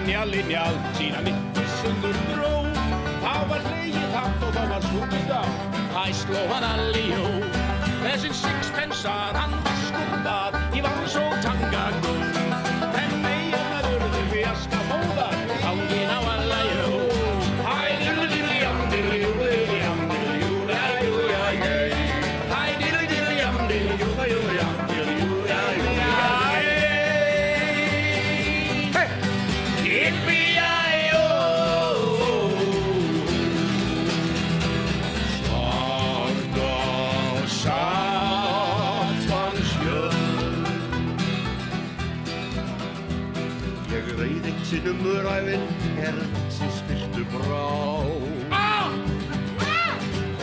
Linjal, sína mitt í sundur dró. Þá var hlegið hátt og þá var sungið á. Hæ sló hann alljó. Þessin sixpensar hann var skuldað í vals og tangagó. En meginna urðu fjaska móðar, hangin á alla jó. Hæ diddly-diddly-jam, diddly-jú-diddly-jam, diddly-jú-da-jú-ja-jæ. Hæ diddly-diddly-jam, diddly-jú-da-jú-ja-jam, diddly-jú-da-jú-ja-jæ. Yippee-yi-yo. Sinnum ræfinn sem spiltu brá.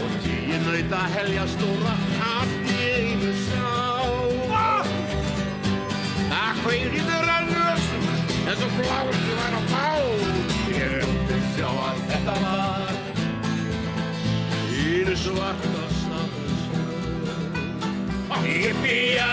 Og 10 nauta helja stóra allt í einu sá. Það hveiriður að nösum eins og blási var á bá. Ég vildi sjá að þetta var einu svarta staðarsjó. Yippee-yi-yo.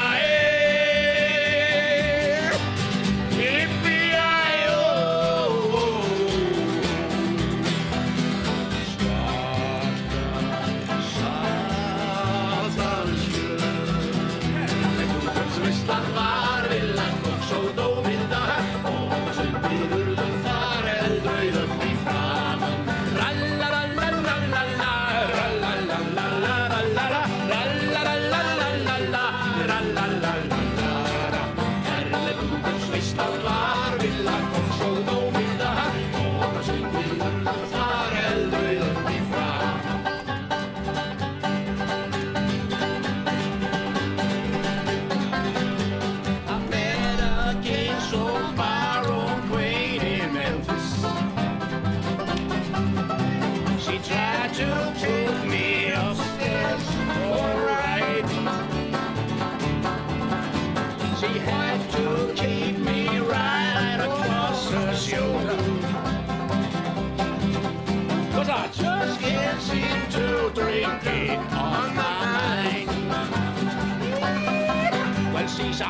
She's a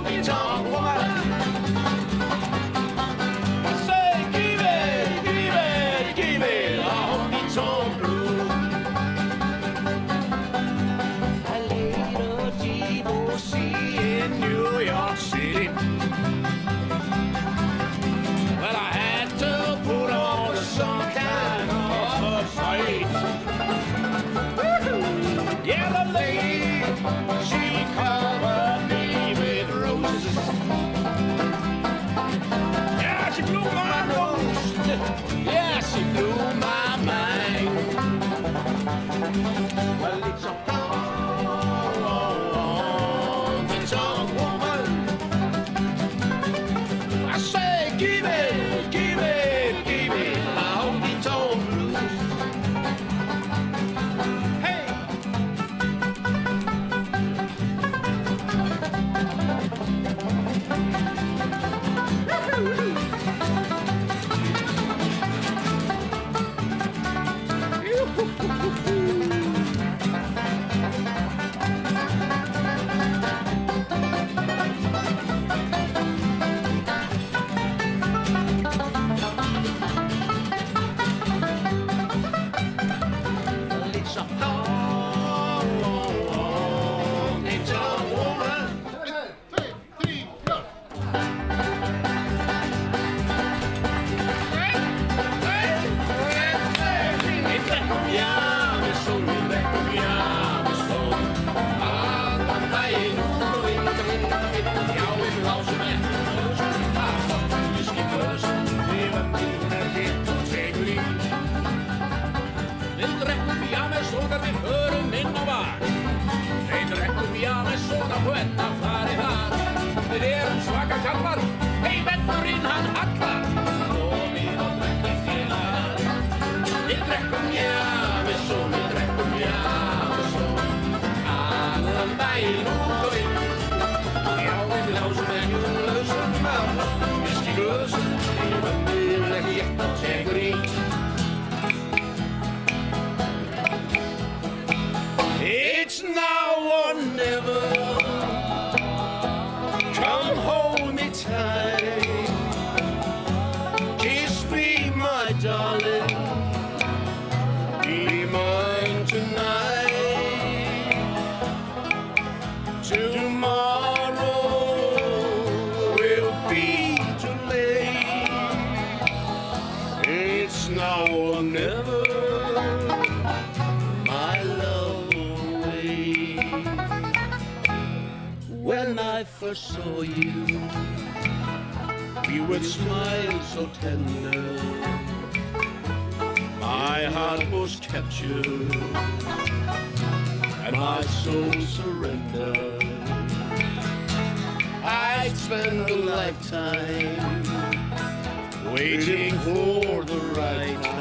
honky-tonk woman. I say, give it a honky-tonk blue. I laid a GOC in New York City. Well, I had to put on some kind of a fight. my darling, be mine tonight. Tomorrow will be too late. It's now or never, my love away. When I first saw you, you would smile so tender. My heart was captured and my soul surrendered. I'd spend a lifetime waiting for the right time.